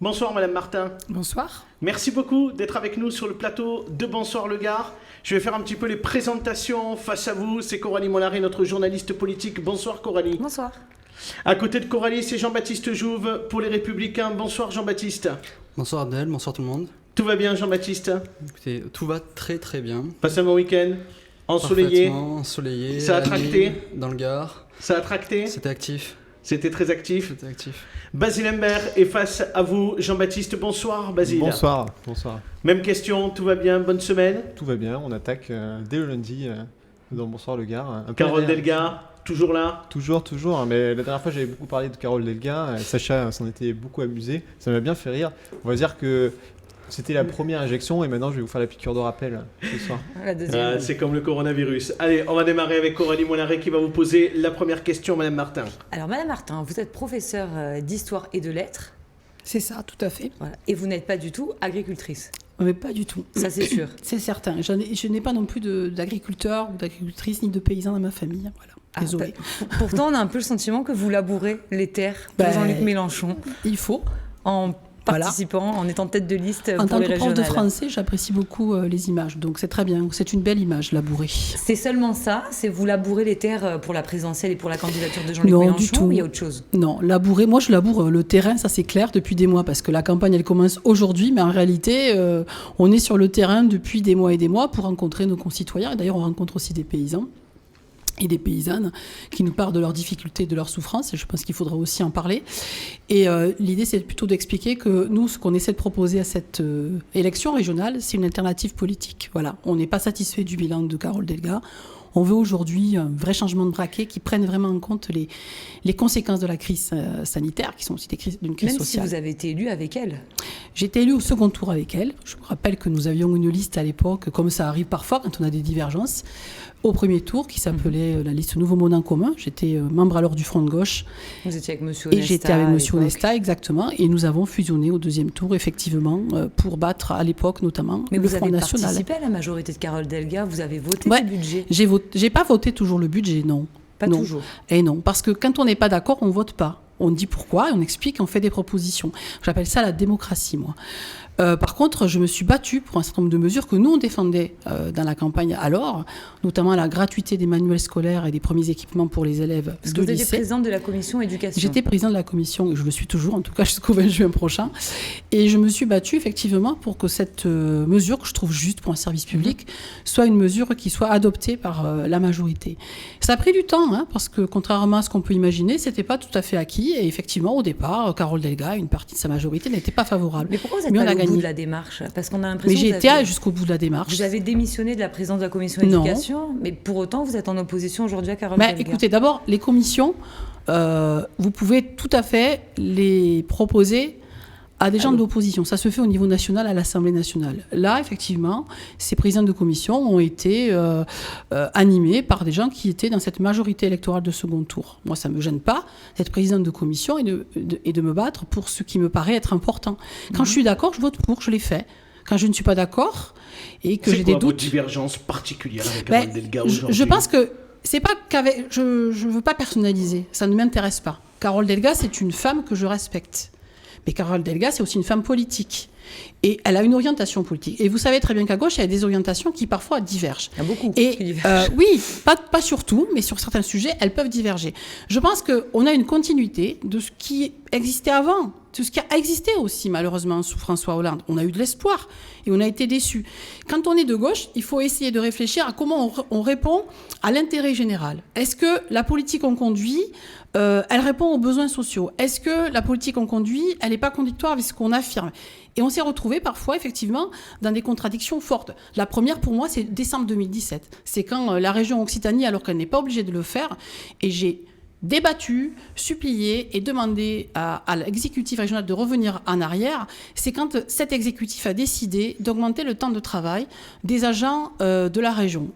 Bonsoir Madame Martin. Bonsoir. Merci beaucoup d'être avec nous sur le plateau de Bonsoir le Gard. Je vais faire un petit peu les présentations face à vous. C'est Coralie Mollary, notre journaliste politique. Bonsoir Coralie. Bonsoir. À côté de Coralie, c'est Jean-Baptiste Jouve pour les Républicains. Bonsoir Jean-Baptiste. Bonsoir Abdel, bonsoir tout le monde. Tout va bien Jean-Baptiste? Écoutez, tout va très très bien. Passez un bon week-end? Ensoleillé? Parfaitement ensoleillé. Ça a tracté? Dans le Gard. Ça a tracté? C'était actif. C'était très actif. C'était actif. Basile Imbert est face à vous. Jean-Baptiste, bonsoir Basile. Bonsoir, bonsoir. Même question, tout va bien? Bonne semaine? Tout va bien, on attaque dès le lundi dans Bonsoir le Gard. Un peu Carole derrière. Delga, toujours là? Toujours, hein, mais la dernière fois j'avais beaucoup parlé de Carole Delga, Sacha s'en était beaucoup amusé, ça m'a bien fait rire. On va dire que c'était la première injection et maintenant je vais vous faire la piqûre de rappel ce soir. La deuxième. C'est comme le coronavirus. Allez, on va démarrer avec Coralie Mollary qui va vous poser la première question, Madame Martin. Alors, Madame Martin, vous êtes professeure d'histoire et de lettres. C'est ça, tout à fait. Voilà. Et vous n'êtes pas du tout agricultrice. Mais pas du tout. Ça, c'est sûr. C'est certain. Je n'ai pas non plus d'agriculteur ou d'agricultrice ni de paysan dans ma famille. Voilà. Désolée. Pourtant, on a un peu le sentiment que vous labourez les terres de Ben, Jean-Luc Mélenchon Il faut. en participant, en étant tête de liste En pour tant les que prof régionales. de français, j'apprécie beaucoup les images. Donc c'est très bien. C'est une belle image, labourée. C'est seulement ça? C'est vous labourer les terres pour la présidentielle et pour la candidature de Jean-Luc Non, Mélenchon? du tout. Ou il y a autre chose? Non, labourer. Moi, je laboure le terrain, ça c'est clair, depuis des mois, parce que la campagne, elle commence aujourd'hui, mais en réalité, on est sur le terrain depuis des mois et des mois pour rencontrer nos concitoyens. Et d'ailleurs, on rencontre aussi des paysans et des paysannes qui nous parlent de leurs difficultés, de leurs souffrances, et je pense qu'il faudra aussi en parler. Et l'idée, c'est plutôt d'expliquer que nous, ce qu'on essaie de proposer à cette élection régionale, c'est une alternative politique. Voilà, on n'est pas satisfait du bilan de Carole Delga. On veut aujourd'hui un vrai changement de braquet qui prenne vraiment en compte les conséquences de la crise sanitaire, qui sont aussi d'une crise Même sociale. si vous avez été élu avec elle. J'ai été élue au second tour avec elle. Je me rappelle que nous avions une liste à l'époque, comme ça arrive parfois quand on a des divergences, au premier tour, qui s'appelait la liste Nouveau Monde en commun. J'étais membre alors du Front de gauche. Vous étiez avec Monsieur Onesta. Et j'étais avec à Monsieur l'époque. Onesta, exactement. Et nous avons fusionné au deuxième tour, effectivement, pour battre à l'époque notamment Mais le vous Front avez National. participé à la majorité de Carole Delga. Vous avez voté Ouais. le budget. J'ai pas voté toujours le budget, non. Pas Non. toujours. Et non, parce que quand on n'est pas d'accord, on vote pas. On dit pourquoi, et on explique, on fait des propositions. J'appelle ça la démocratie, moi. Par contre, je me suis battue pour un certain nombre de mesures que nous, on défendait dans la campagne alors, notamment la gratuité des manuels scolaires et des premiers équipements pour les élèves Parce de que vous étiez lycée. présidente de la commission éducation. J'étais présidente de la commission, et je le suis toujours, en tout cas jusqu'au 20 juin prochain. Et je me suis battue effectivement pour que cette mesure, que je trouve juste pour un service public, soit une mesure qui soit adoptée par la majorité. Ça a pris du temps, hein, parce que contrairement à ce qu'on peut imaginer, c'était pas tout à fait acquis. Et effectivement, au départ, Carole Delga, une partie de sa majorité, n'était pas favorable. Mais pourquoi vous êtes Mais on pas a allé au bout gagné. de la démarche? Parce qu'on a Mais l'impression j'ai que été jusqu'au bout de la démarche. vous avez démissionné de la présidence de la commission Non. éducation, mais pour autant, vous êtes en opposition aujourd'hui à Carole Mais Delga. écoutez, d'abord, les commissions, vous pouvez tout à fait les proposer à des gens de l'opposition. Ça se fait au niveau national, à l'Assemblée nationale. Là, effectivement, ces présidents de commission ont été animés par des gens qui étaient dans cette majorité électorale de second tour. Moi, ça ne me gêne pas d'être présidente de commission et de me battre pour ce qui me paraît être important. Quand je suis d'accord, je vote pour, je l'ai fait. Quand je ne suis pas d'accord et que j'ai des votre doutes... divergence particulière avec Ben, Carole Delga je aujourd'hui? pense que c'est pas qu'avec... Je ne veux pas personnaliser, ça ne m'intéresse pas. Carole Delga, c'est une femme que je respecte. Mais Carole Delga, c'est aussi une femme politique. Et elle a une orientation politique. Et vous savez très bien qu'à gauche, il y a des orientations qui parfois divergent. Il y a beaucoup Et qui divergent. oui, pas sur tout, mais sur certains sujets, elles peuvent diverger. Je pense qu'on a une continuité de ce qui existait avant, de ce qui a existé aussi malheureusement sous François Hollande. On a eu de l'espoir et on a été déçus. Quand on est de gauche, il faut essayer de réfléchir à comment on répond à l'intérêt général. Est-ce que la politique qu'on conduit, elle répond aux besoins sociaux? Est-ce que la politique qu'on conduit, elle n'est pas contradictoire avec ce qu'on affirme? Et on s'est retrouvé parfois, effectivement, dans des contradictions fortes. La première, pour moi, c'est décembre 2017. C'est quand la région Occitanie, alors qu'elle n'est pas obligée de le faire, et j'ai débattu, supplié et demandé à l'exécutif régional de revenir en arrière, c'est quand cet exécutif a décidé d'augmenter le temps de travail des agents de la région.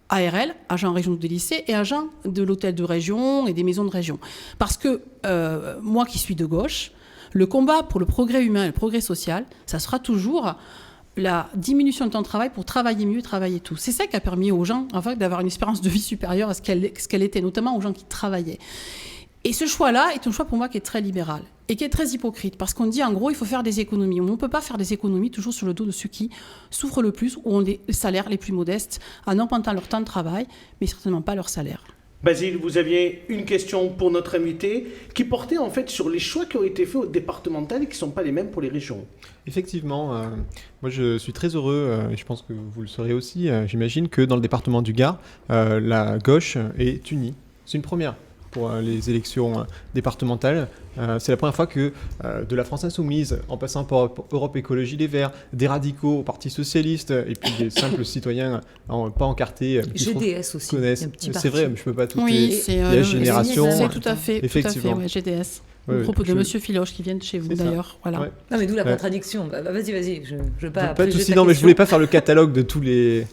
ARL, agents régionaux des lycées, et agents de l'hôtel de région et des maisons de région. Parce que moi qui suis de gauche, le combat pour le progrès humain et le progrès social, ça sera toujours la diminution du temps de travail pour travailler mieux, travailler tout. C'est ça qui a permis aux gens en fait, d'avoir une espérance de vie supérieure à ce qu'elle était, notamment aux gens qui travaillaient. Et ce choix-là est un choix pour moi qui est très libéral. et qui est très hypocrite, parce qu'on dit en gros il faut faire des économies. On ne peut pas faire des économies toujours sur le dos de ceux qui souffrent le plus, ou ont les salaires les plus modestes, en augmentant leur temps de travail, mais certainement pas leur salaire. Basile, vous aviez une question pour notre invité qui portait en fait sur les choix qui ont été faits au départemental et qui ne sont pas les mêmes pour les régions. Effectivement, moi je suis très heureux, et je pense que vous le serez aussi, j'imagine que dans le département du Gard, la gauche est unie. C'est une première pour les élections départementales. C'est la première fois que de la France Insoumise, en passant par Europe Écologie Les Verts, des radicaux au Parti Socialiste, et puis des simples citoyens pas encartés qui GDS aussi. connaissent. il y a un petit C'est parti. vrai, mais je peux pas toutes Oui, c'est les générations. c'est tout à fait, Effectivement. ouais, GDS. Ouais, Au propos de je- Monsieur Filoche qui vient de chez vous C'est ça. d'ailleurs. Voilà. Ouais. Non, mais d'où la Ouais. contradiction. Vas-y, je veux pas. Pas après, de je souci, jette la non, mais je question. voulais pas faire le catalogue de tous les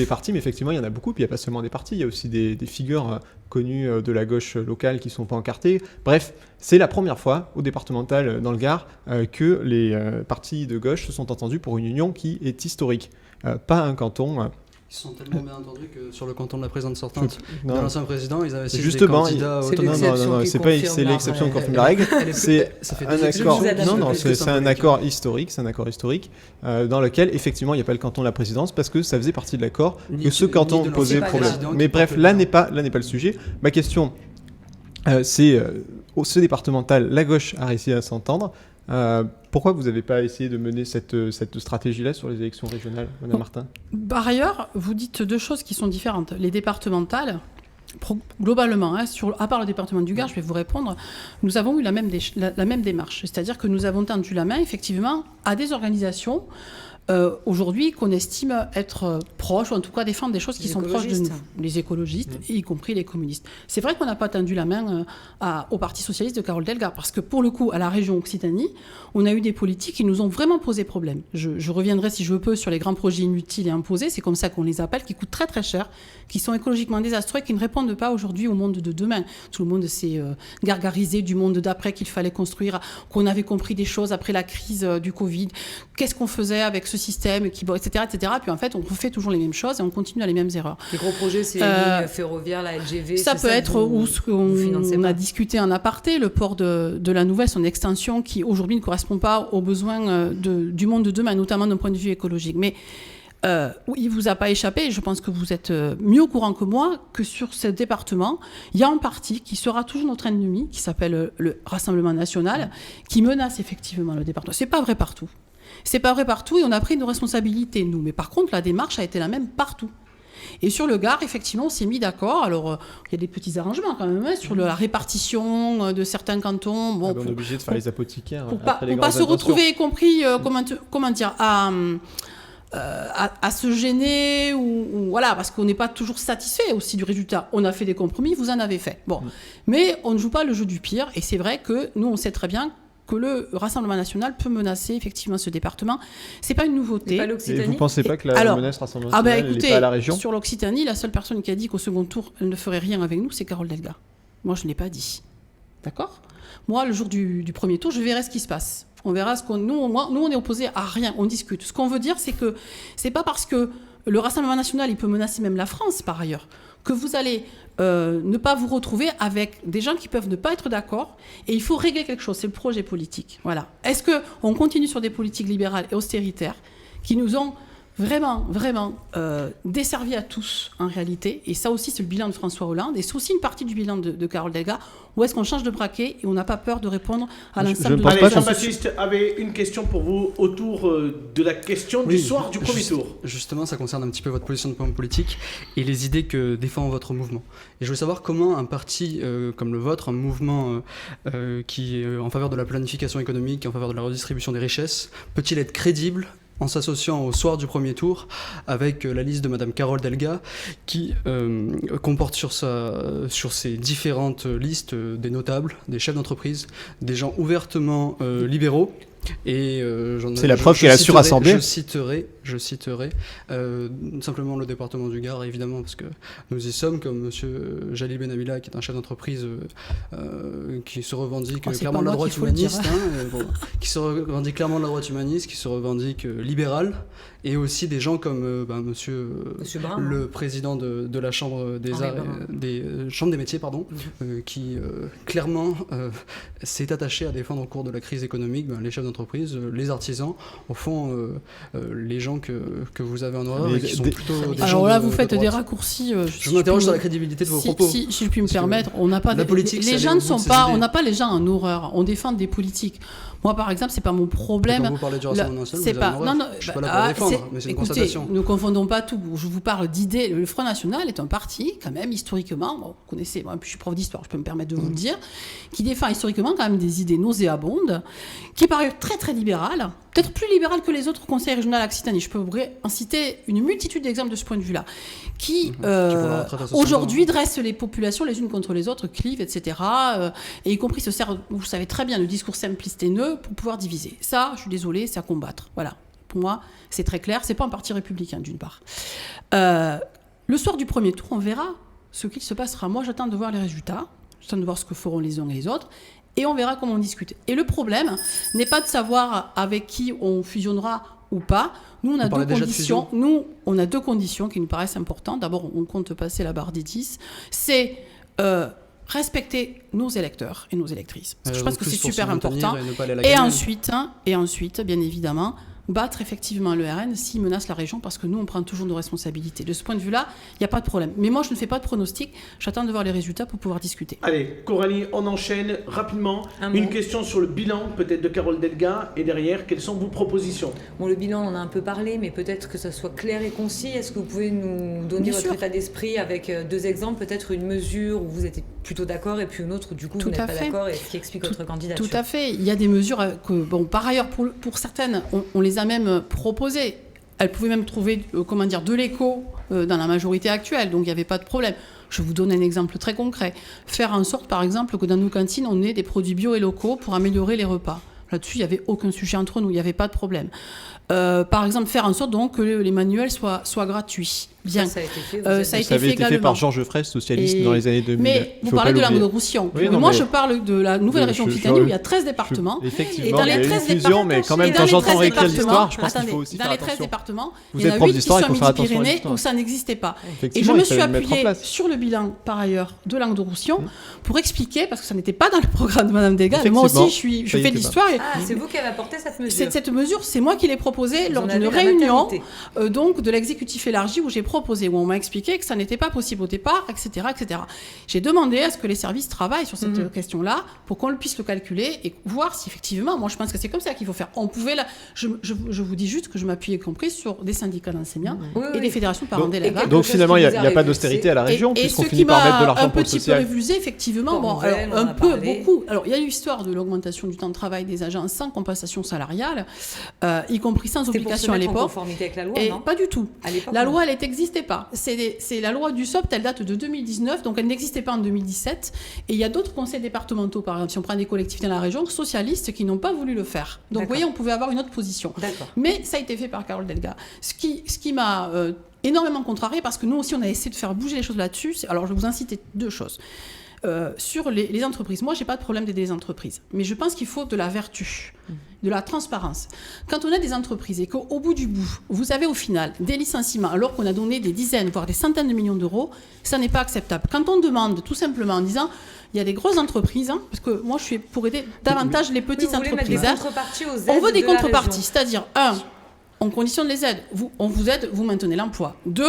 partis, mais effectivement, il y en a beaucoup, puis il n'y a pas seulement des partis, il y a aussi des figures connues de la gauche locale qui ne sont pas encartées. Bref, c'est la première fois au départemental dans le Gard que les partis de gauche se sont entendus pour une union qui est historique. Pas un canton. Ils se sont tellement bien entendus que sur le canton de la présidente sortante, de Non, l'ancien président, ils avaient six Justement, candidats c'est autonomes. l'exception qui confirme c'est la l'exception qui règle. confirme la règle. C'est Ça fait un des accord. Je vous adapte Non, un non, peu c'est plus un symbolique. accord historique. C'est un accord historique dans lequel effectivement il n'y a pas le canton de la présidence parce que ça faisait partie de l'accord Ni que ce ni canton de posait l'ancien problème. président Mais qui bref, porte là le- n'est pas le sujet. Ma question, c'est ce départemental, la gauche a réussi à s'entendre. Pourquoi vous n'avez pas essayé de mener cette stratégie-là sur les élections régionales, Madame Bon. Martin? Par ailleurs, vous dites deux choses qui sont différentes. Les départementales, globalement, à part le département du Gard, je vais vous répondre, nous avons eu la même démarche. C'est-à-dire que nous avons tendu la main, effectivement, à des organisations aujourd'hui qu'on estime être proches, ou en tout cas défendre des choses qui Les sont proches de nous. écologistes. Les écologistes, y compris les communistes. C'est vrai qu'on n'a pas tendu la main au Parti socialiste de Carole Delga, parce que pour le coup, à la région Occitanie, on a eu des politiques qui nous ont vraiment posé problème. Je reviendrai, si je peux, sur les grands projets inutiles et imposés, c'est comme ça qu'on les appelle, qui coûtent très très cher, qui sont écologiquement désastreux, qui ne répondent pas aujourd'hui au monde de demain. Tout le monde s'est gargarisé du monde d'après qu'il fallait construire, qu'on avait compris des choses après la crise du Covid. Qu'est-ce qu'on faisait avec ce système, etc., etc. Puis en fait, on refait toujours les mêmes choses et on continue à les mêmes erreurs. Les gros projets, c'est les lignes ferroviaires, la LGV. Ça c'est peut être où ce qu'on financez on pas. a discuté en aparté, le port de la Nouvelle, son extension qui aujourd'hui ne correspond pas aux besoins du monde de demain, notamment d'un point de vue écologique. Mais oui, il ne vous a pas échappé, je pense que vous êtes mieux au courant que moi, que sur ce département, il y a un parti qui sera toujours notre ennemi, qui s'appelle le Rassemblement National, qui menace effectivement le département. C'est pas vrai partout. C'est pas vrai partout et on a pris nos responsabilités, nous. Mais par contre, la démarche a été la même partout. Et sur le Gard, effectivement, on s'est mis d'accord. Alors, il y a des petits arrangements quand même sur la répartition de certains cantons. Bon, On est obligé de faire les apothicaires. pour après les pas grandes se intentions. retrouver, y compris, comment dire, à se gêner ou voilà, parce qu'on n'est pas toujours satisfait aussi du résultat. On a fait des compromis, vous en avez fait. Bon, mais on ne joue pas le jeu du pire. Et c'est vrai que nous, on sait très bien que le Rassemblement National peut menacer effectivement ce département. C'est pas une nouveauté. Pas Et vous l'Occitanie. pensez pas que la Alors, menace Rassemblement Ah ben National, elle est écoutez, pas à la région? sur l'Occitanie, la seule personne qui a dit qu'au second tour, elle ne ferait rien avec nous, c'est Carole Delga. Moi, je ne l'ai pas dit. D'accord? Moi, le jour du premier tour, je verrai ce qui se passe. On verra ce qu'on... Nous, on est opposés à rien, on discute. Ce qu'on veut dire, c'est que c'est pas parce que le Rassemblement National, il peut menacer même la France, par ailleurs, que vous allez ne pas vous retrouver avec des gens qui peuvent ne pas être d'accord. Et il faut régler quelque chose, c'est le projet politique. Voilà. Est-ce qu'on continue sur des politiques libérales et austéritaires qui nous ont vraiment, vraiment desservi à tous, en réalité. Et ça aussi, c'est le bilan de François Hollande. Et c'est aussi une partie du bilan de Carole Delga. Ou est-ce qu'on change de braquet et on n'a pas peur de répondre à Je l'ensemble ne de pense Allez, pas qu'on Jean-Baptiste avait une question pour vous autour de la question du soir du premier tour. Justement, ça concerne un petit peu votre positionnement politique et les idées que défend votre mouvement. Et je veux savoir comment un parti comme le vôtre, un mouvement qui est en faveur de la planification économique, en faveur de la redistribution des richesses, peut-il être crédible en s'associant au soir du premier tour avec la liste de Madame Carole Delga qui comporte sur ses différentes listes des notables, des chefs d'entreprise, des gens ouvertement libéraux. Et C'est la preuve qu'elle a su rassembler. Je citerai Je citerai simplement le département du Gard, évidemment, parce que nous y sommes, comme M. Jalil Benamila, qui est un chef d'entreprise qui se revendique clairement de la droite humaniste, qui se revendique clairement de la droite humaniste, qui se revendique libéral, et aussi des gens comme Monsieur Brun, le président de la Chambre des Arts, des Chambres des métiers, qui clairement s'est attaché à défendre au cours de la crise économique les chefs d'entreprise, les artisans, au fond les gens que vous avez en horreur et qui sont plutôt des gens Alors là, de vous faites droite. des raccourcis. Je m'interroge sur la crédibilité de vos propos. Si je puis me permettre, on n'a pas la politique, les gens ne sont pas, on n'a pas les gens en horreur. On défend des politiques. Moi, par exemple, c'est pas mon problème. Quand vous parlez du Rassemblement national, c'est vous pas. avez une horreur. Non, je suis pas là pour défendre, mais c'est une écoutez, constatation. ne confondons pas tout. Je vous parle d'idées. Le Front National est un parti, quand même, historiquement. Bon, vous connaissez. Moi, je suis prof d'histoire, je peux me permettre de vous le dire, qui défend historiquement quand même des idées nauséabondes, qui est par ailleurs très très libéral, peut-être plus libéral que les autres conseils régionaux Occitanie. Je peux en citer une multitude d'exemples de ce point de vue-là, qui aujourd'hui dresse les populations les unes contre les autres, clivent, etc. Et y compris se sert, vous savez très bien, le discours simpliste et haineux pour pouvoir diviser. Ça, je suis désolée, c'est à combattre. Voilà. Pour moi, c'est très clair. C'est pas un parti républicain, d'une part. Le soir du premier tour, on verra ce qu'il se passera. Moi, j'attends de voir les résultats. J'attends de voir ce que feront les uns et les autres. Et on verra comment on discute. Et le problème n'est pas de savoir avec qui on fusionnera ou pas. Nous, on a deux conditions. Nous, on a deux conditions qui nous paraissent importantes. D'abord, on compte passer la barre des 10. C'est respecter nos électeurs et nos électrices. Je pense que c'est super important. Et ensuite, bien évidemment, battre effectivement le RN s'il menace la région, parce que nous, on prend toujours nos responsabilités. De ce point de vue-là, il n'y a pas de problème. Mais moi, je ne fais pas de pronostic. J'attends de voir les résultats pour pouvoir discuter. Allez, Coralie, on enchaîne rapidement. Une question sur le bilan, peut-être de Carole Delga. Et derrière, quelles sont vos propositions ? Bon, le bilan, on en a un peu parlé, mais peut-être que ça soit clair et concis. Est-ce que vous pouvez nous donner votre état d'esprit avec deux exemples, peut-être une mesure où vous êtes plutôt d'accord et puis une autre, du coup, vous n'êtes pas d'accord, et ce qui explique votre candidature ? Tout à fait. Il y a des mesures que, bon, par ailleurs, pour certaines, on les a même proposées. Elles pouvaient même trouver, de l'écho dans la majorité actuelle, donc il n'y avait pas de problème. Je vais vous donner un exemple très concret. Faire en sorte, par exemple, que dans nos cantines, on ait des produits bio et locaux pour améliorer les repas. Là-dessus, il n'y avait aucun sujet entre nous, il n'y avait pas de problème. Par exemple, faire en sorte donc que les manuels soient gratuits. Bien. Ça a été fait. Ça avait été fait par Georges Fraisse, socialiste, dans les années 2000. Mais vous parlez de Languedoc-Roussillon. Oui, moi, je parle de la nouvelle région Occitanie où il y a 13 départements. Effectivement, et dans les 13 départements, mais quand même, quand j'entends réécrire l'histoire, je pense qu'il faut aussi dans faire les 13 attention. départements, Vous il y en êtes a prof 8 qui d'histoire, sont il faut faire attention à Midi-Pyrénées l'histoire. où ça n'existait pas. Et je Effectivement, me il suis fallait le mettre en appuyée place. sur le bilan, par ailleurs, de Languedoc-Roussillon pour expliquer, parce que ça n'était pas dans le programme de Mme Delga, mais moi aussi, je fais de l'histoire. C'est vous qui avez apporté cette mesure. Cette mesure, c'est moi qui l'ai proposée lors d'une réunion donc de l'exécutif élargi où où on m'a expliqué que ça n'était pas possible au départ, etc., etc. J'ai demandé à ce que les services travaillent sur cette question-là pour qu'on puisse le calculer et voir si effectivement, moi je pense que c'est comme ça qu'il faut faire. On pouvait je vous dis juste que je m'appuyais compris sur des syndicats d'enseignants et des fédérations de parents d'élèves. Donc finalement, il n'y a pas d'austérité à la région puisqu'on finit par mettre de l'argent pour le social. Un petit peu révulsé, effectivement. Beaucoup. Alors il y a eu l'histoire de l'augmentation du temps de travail des agents sans compensation salariale, y compris sans obligation à l'époque. En conformité avec la loi, non ? Pas du tout. La loi, elle n'existait pas. C'est la loi du SOPT, elle date de 2019, donc elle n'existait pas en 2017. Et il y a d'autres conseils départementaux, par exemple, si on prend des collectivités dans la région, socialistes, qui n'ont pas voulu le faire. Donc vous voyez, on pouvait avoir une autre position. Mais ça a été fait par Carole Delga. Ce qui m'a énormément contrariée, parce que nous aussi, on a essayé de faire bouger les choses là-dessus. Alors je vais vous en citer deux choses. Sur les entreprises. Moi, je n'ai pas de problème d'aider les entreprises. Mais je pense qu'il faut de la vertu, de la transparence. Quand on a des entreprises et qu'au bout du bout, vous avez au final des licenciements, alors qu'on a donné des dizaines, voire des centaines de millions d'euros, ça n'est pas acceptable. Quand on demande tout simplement en disant, il y a des grosses entreprises, parce que moi, je suis pour aider davantage les petites entreprises. On veut des contreparties, c'est-à-dire, on conditionne les aides. On vous aide, vous maintenez l'emploi. 2,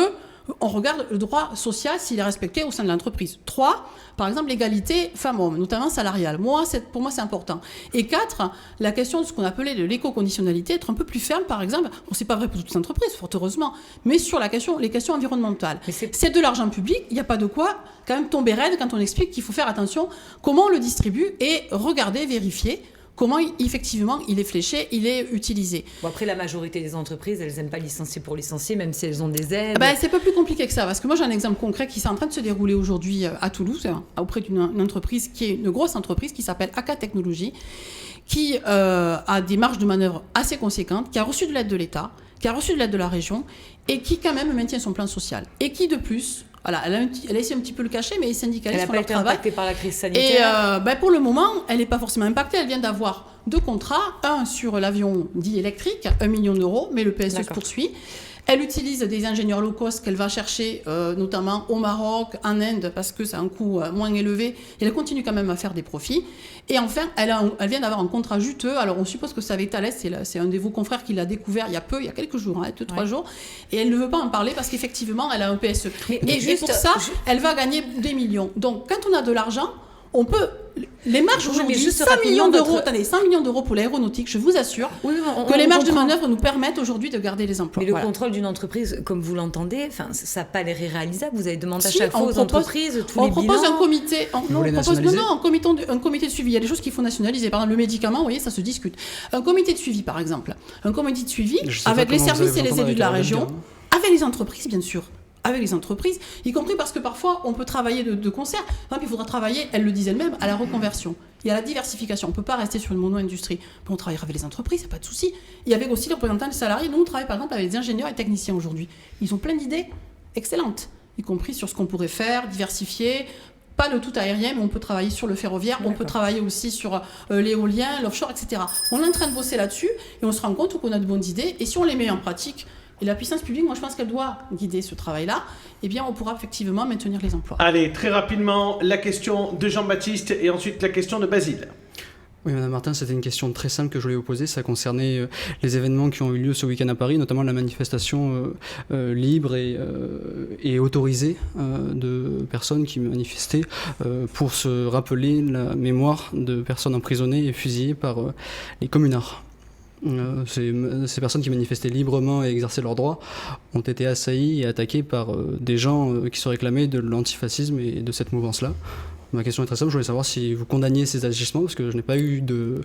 on regarde le droit social s'il est respecté au sein de l'entreprise. 3, par exemple, l'égalité femmes-hommes, notamment salariale. Pour moi, c'est important. Et 4, la question de ce qu'on appelait de l'éco-conditionnalité, être un peu plus ferme, par exemple. Bon, c'est pas vrai pour toutes les entreprises, fort heureusement, mais sur les questions environnementales. C'est de l'argent public, il n'y a pas de quoi quand même tomber raide quand on explique qu'il faut faire attention comment on le distribue et regarder, vérifier comment effectivement il est fléché, il est utilisé. Bon, après, la majorité des entreprises, elles n'aiment pas licencier pour licencier, même si elles ont des aides. C'est un peu plus compliqué que ça, parce que moi j'ai un exemple concret qui est en train de se dérouler aujourd'hui à Toulouse, auprès d'une entreprise qui est une grosse entreprise qui s'appelle AK Technologies, qui a des marges de manœuvre assez conséquentes, qui a reçu de l'aide de l'État, qui a reçu de l'aide de la région, et qui quand même maintient son plan social. Et qui de plus... Voilà, elle a essayé un petit peu le cacher, mais les syndicalistes font leur travail. Elle n'a pas été impactée par la crise sanitaire. Et pour le moment, elle n'est pas forcément impactée. Elle vient d'avoir 2 contrats. Un sur l'avion dit électrique, 1 million d'euros, mais le PSE se poursuit. Elle utilise des ingénieurs low cost qu'elle va chercher notamment au Maroc, en Inde, parce que c'est un coût moins élevé. Et elle continue quand même à faire des profits. Et enfin, elle vient d'avoir un contrat juteux. Alors on suppose que c'est avec Thales, c'est un de vos confrères qui l'a découvert il y a quelques jours, 2-3 jours. Et elle ne veut pas en parler parce qu'effectivement, elle a un PSE. Et pour ça, elle va gagner des millions. Donc quand on a de l'argent, on peut... Les marges aujourd'hui, 100 millions d'euros pour l'aéronautique, je vous assure que les marges de manœuvre nous permettent aujourd'hui de garder les emplois. Mais le contrôle d'une entreprise, comme vous l'entendez, ça n'a pas l'air irréalisable. Vous avez demandé à chaque fois aux entreprises tous les bilans. On propose un comité. Un comité de suivi. Il y a des choses qu'il faut nationaliser. Par exemple, le médicament, vous voyez, ça se discute. Un comité de suivi, par exemple. Un comité de suivi avec les services et les élus de la région, avec les entreprises, bien sûr. Avec les entreprises, y compris parce que parfois on peut travailler de concert. Par exemple, il faudra travailler, elle le disait elle-même, à la reconversion. Il y a la diversification. On ne peut pas rester sur une mono-industrie. On travaille avec les entreprises, il n'y a pas de souci. Il y avait aussi les représentants des salariés. Nous, on travaille par exemple avec les ingénieurs et techniciens aujourd'hui. Ils ont plein d'idées excellentes, y compris sur ce qu'on pourrait faire, diversifier. Pas le tout aérien, mais on peut travailler sur le ferroviaire, on peut travailler aussi sur l'éolien, l'offshore, etc. On est en train de bosser là-dessus et on se rend compte qu'on a de bonnes idées. Et si on les met en pratique, et la puissance publique, moi je pense qu'elle doit guider ce travail-là, eh bien on pourra effectivement maintenir les emplois. Allez, très rapidement, la question de Jean-Baptiste et ensuite la question de Basile. Oui, Madame Martin, c'était une question très simple que je voulais vous poser. Ça concernait les événements qui ont eu lieu ce week-end à Paris, notamment la manifestation libre et autorisée de personnes qui manifestaient pour se rappeler la mémoire de personnes emprisonnées et fusillées par les communards. Ces personnes qui manifestaient librement et exerçaient leurs droits ont été assaillies et attaquées par des gens qui se réclamaient de l'antifascisme et de cette mouvance-là. Ma question est très simple, je voulais savoir si vous condamniez ces agissements, parce que je n'ai pas eu de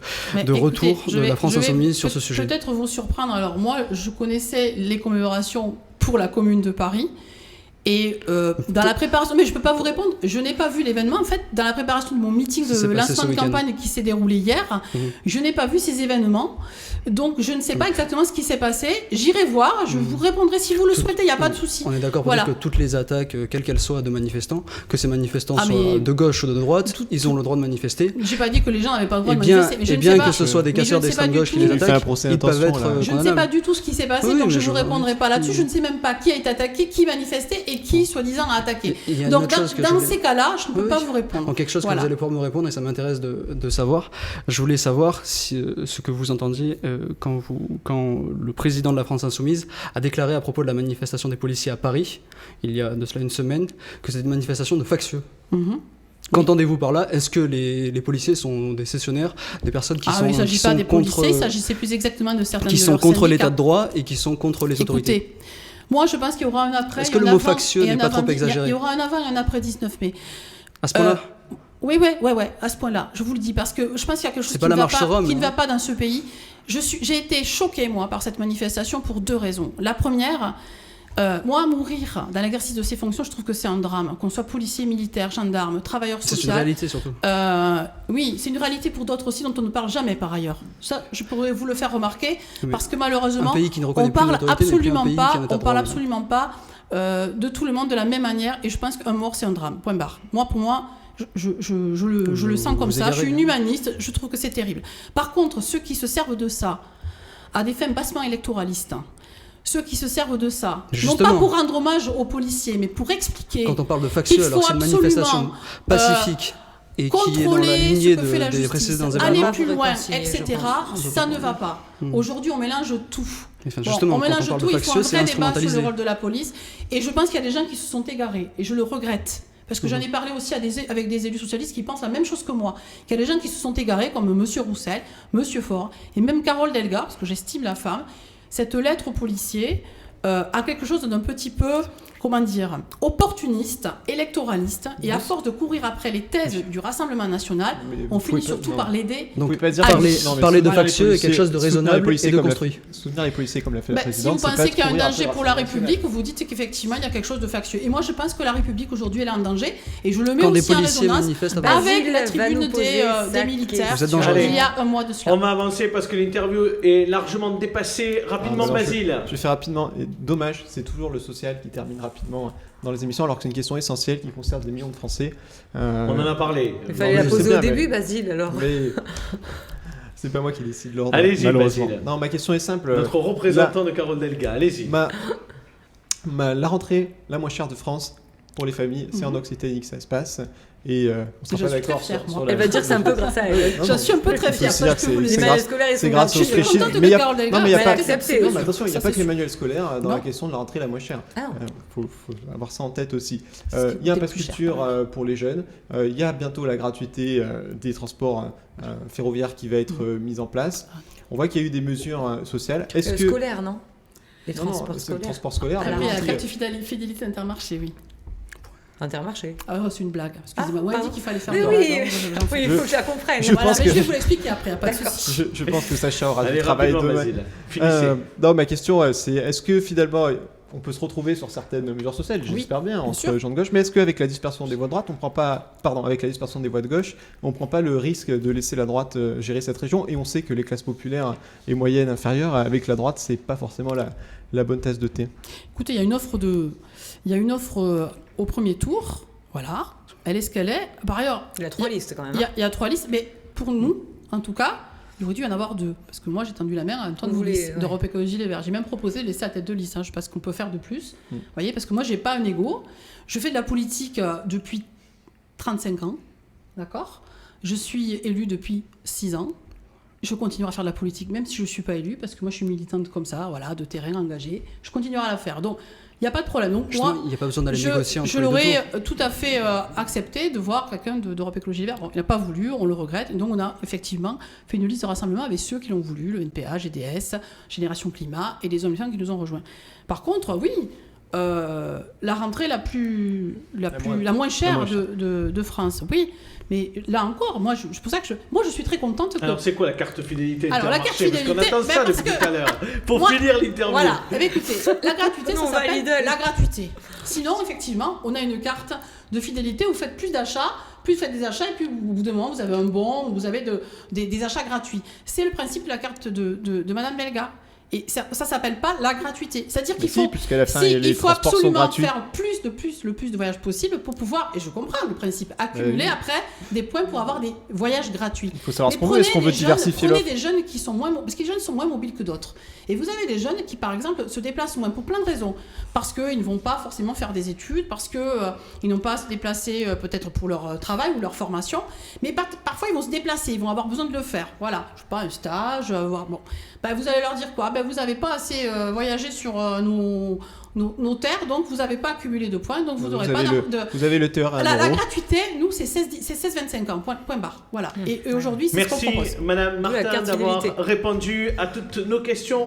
retour de la France Insoumise sur ce sujet. Peut-être vous surprendre, alors moi je connaissais les commémorations pour la Commune de Paris, et dans la préparation, mais je ne peux pas vous répondre, je n'ai pas vu l'événement, en fait, dans la préparation de mon meeting de lancement de campagne qui s'est déroulé hier, je n'ai pas vu ces événements, donc je ne sais pas exactement ce qui s'est passé, j'irai voir, je vous répondrai si vous le souhaitez, il n'y a pas de souci. On est d'accord pour dire que toutes les attaques, quelles qu'elles soient, de manifestants, que ces manifestants soient de gauche ou de droite, ils ont le droit de manifester. Je n'ai pas dit que les gens n'avaient pas le droit de manifester, mais je ne sais pas. Que ce soit des casseurs d'extrême gauche qui les attaquent, ils peuvent être condamnables. Je ne sais pas du tout ce qui s'est passé, donc je ne vous répondrai pas là-dessus, je ne sais même pas qui a été attaqué, qui manifestait et qui, soi-disant, a attaqué. Donc dans ces cas-là, je ne peux pas vous répondre. Donc quelque chose que vous allez pouvoir me répondre et ça m'intéresse de savoir. Je voulais savoir ce que vous entendiez quand le président de la France Insoumise a déclaré à propos de la manifestation des policiers à Paris, il y a de cela une semaine, que c'était une manifestation de factieux. Qu'entendez-vous par là? Est-ce que les policiers sont des sessionnaires, des personnes qui sont il ne s'agit pas des policiers, il s'agissait plus exactement de certains qui sont contre l'état de droit et qui sont contre les autorités. Écoutez, moi je pense qu'il y aura un après. Est-ce que le mot factieux n'est pas trop exagéré? Il y aura un avant et un après 19 mai. À ce point-là Oui, à ce point-là, je vous le dis, parce que je pense qu'il y a quelque chose qui ne va pas dans ce pays. J'ai été choquée, moi, par cette manifestation pour 2 raisons. La première, moi, mourir dans l'exercice de ces fonctions, je trouve que c'est un drame. Qu'on soit policier, militaire, gendarme, travailleur social. C'est une réalité, surtout. Oui, c'est une réalité pour d'autres aussi, dont on ne parle jamais, par ailleurs. Ça, je pourrais vous le faire remarquer, parce que malheureusement, on parle absolument pas de tout le monde de la même manière, et je pense qu'un mort, c'est un drame. Point barre. Pour moi, je le sens comme ça. Je suis une humaniste, je trouve que c'est terrible. Par contre, ceux qui se servent de ça à des fins bassement électoralistes, ceux qui se servent de ça, non pas pour rendre hommage aux policiers, mais pour expliquer. Quand on parle de factieux, alors c'est une manifestation pacifique et qui est dans la lignée des précédents événements. Aller plus loin, etc., ça ne va pas. Aujourd'hui, on mélange tout. Justement, on mélange tout, il faut un vrai débat sur le rôle de la police. Et je pense qu'il y a des gens qui se sont égarés, et je le regrette. Parce que j'en ai parlé aussi avec des élus socialistes qui pensent la même chose que moi. Il y a des gens qui se sont égarés, comme M. Roussel, M. Faure, et même Carole Delga, parce que j'estime la femme. Cette lettre aux policiers a quelque chose d'un petit peu comment dire, opportuniste, électoraliste, et à force de courir après les thèses du Rassemblement national, on finit surtout par l'aider. Donc, parler de factieux est quelque chose de raisonnable et de construit. Soutenir les policiers comme l'a fait la présidente. Si vous pensez qu'il y a un danger pour la République, vous dites qu'effectivement il y a quelque chose de factieux. Et moi je pense que la République aujourd'hui elle est en danger, et je le mets aussi en résonance avec la tribune des militaires il y a un mois de cela. On va avancer parce que l'interview est largement dépassée. Rapidement, Basile. Je vais faire rapidement. Et dommage, c'est toujours le social qui termine rapidement dans les émissions, alors que c'est une question essentielle qui concerne des millions de Français. On en a parlé. Il fallait la poser au début, Basile, alors. Mais c'est pas moi qui décide l'ordre. Allez-y, malheureusement. Basile. Non, ma question est simple. Notre représentant de Carole Delga, allez-y. La rentrée la moins chère de France pour les familles, c'est en Occitanie que ça se passe. Et on sera pas d'accord sur la... Elle va dire que c'est un peu grâce à elle. Je suis un peu très fière. C'est grâce au Je suis contente mais que Carole Delga mais attention, il n'y a pas que les manuels scolaires dans la question de la rentrée la moins chère. Faut avoir ça en tête aussi. Il y a un pass culture pour les jeunes. Il y a bientôt la gratuité des transports ferroviaires qui va être mise en place. On voit qu'il y a eu des mesures sociales. Scolaires, non? Les transports scolaires. Oui, la carte fidélité Intermarché, oui. Intermarché. Ah, c'est une blague. Excusez-moi. Moi, elle dit qu'il fallait faire il faut que je la comprenne. Je vais vous l'expliquer après, pas de souci. Je pense que Sacha aura du travail demain. Non, ma question, c'est est-ce que finalement, on peut se retrouver sur certaines mesures sociales, j'espère bien, entre gens de gauche, mais est-ce qu'avec la dispersion des voix de droite, avec la dispersion des voix de gauche, on ne prend pas le risque de laisser la droite gérer cette région? Et on sait que les classes populaires et moyennes inférieures, avec la droite, c'est pas forcément la bonne tasse de thé. Écoutez, il y a une offre au premier tour, voilà. Elle est ce qu'elle est. Par ailleurs, il y a 3 listes quand même. Il y a 3 listes, mais pour nous, en tout cas, il aurait dû y en avoir 2. Parce que moi, j'ai tendu la main en même temps d'Europe Écologie Les Verts. J'ai même proposé de laisser à tête de liste. Je sais pas ce qu'on peut faire de plus. Vous voyez, parce que moi, j'ai pas un ego. Je fais de la politique depuis 35 ans. D'accord ? Je suis élue depuis 6 ans. Je continuerai à faire de la politique, même si je ne suis pas élue, parce que moi, je suis militante comme ça, voilà, de terrain engagé. Je continuerai à la faire. Donc, il n'y a pas de problème. Donc, moi, il n'y a pas besoin d'aller négocier entre je l'aurais tout à fait accepté de voir quelqu'un d'Europe Écologie Les Verts. Bon, il n'a pas voulu, on le regrette. Et donc, on a effectivement fait une liste de rassemblement avec ceux qui l'ont voulu, le NPA, GDS, Génération Climat et les hommes et femmes qui nous ont rejoints. Par contre, oui, la rentrée la moins chère de France, oui. Mais là encore, moi, c'est pour ça que je suis très contente que... Alors, c'est quoi la carte fidélité? Alors, la carte fidélité... Parce qu'on attend ça depuis tout à l'heure, pour finir l'interview. Voilà, écoutez, la gratuité, ça s'appelle la gratuité. Sinon, effectivement, on a une carte de fidélité où vous faites plus d'achats, plus vous faites des achats, et puis au bout d'un moment, vous avez un bon, vous avez des achats gratuits. C'est le principe de la carte de Madame Delga. Et ça s'appelle pas la gratuité. C'est-à-dire qu'il faut, il faut absolument faire le plus de voyages possible pour pouvoir, et je comprends le principe, accumuler après des points pour avoir des voyages gratuits. Il faut savoir ce qu'on veut. Est-ce qu'on veut diversifier l'offre ? Prenez des jeunes qui sont moins, parce que les jeunes sont moins mobiles que d'autres. Et vous avez des jeunes qui, par exemple, se déplacent moins pour plein de raisons. Parce qu'ils ne vont pas forcément faire des études, parce qu'ils n'ont pas à se déplacer peut-être pour leur travail ou leur formation. Mais parfois, ils vont se déplacer, ils vont avoir besoin de le faire. Voilà, je sais pas, un stage, bon. Vous allez leur dire quoi ? Vous n'avez pas assez voyagé sur nos terres, donc vous n'avez pas accumulé de points, donc vous n'aurez pas Vous avez le TER à la gratuité, nous, c'est 16,25 ans, point barre. Voilà. Et aujourd'hui, c'est ce qu'on propose. Merci, Madame Martin, d'avoir répondu à toutes nos questions.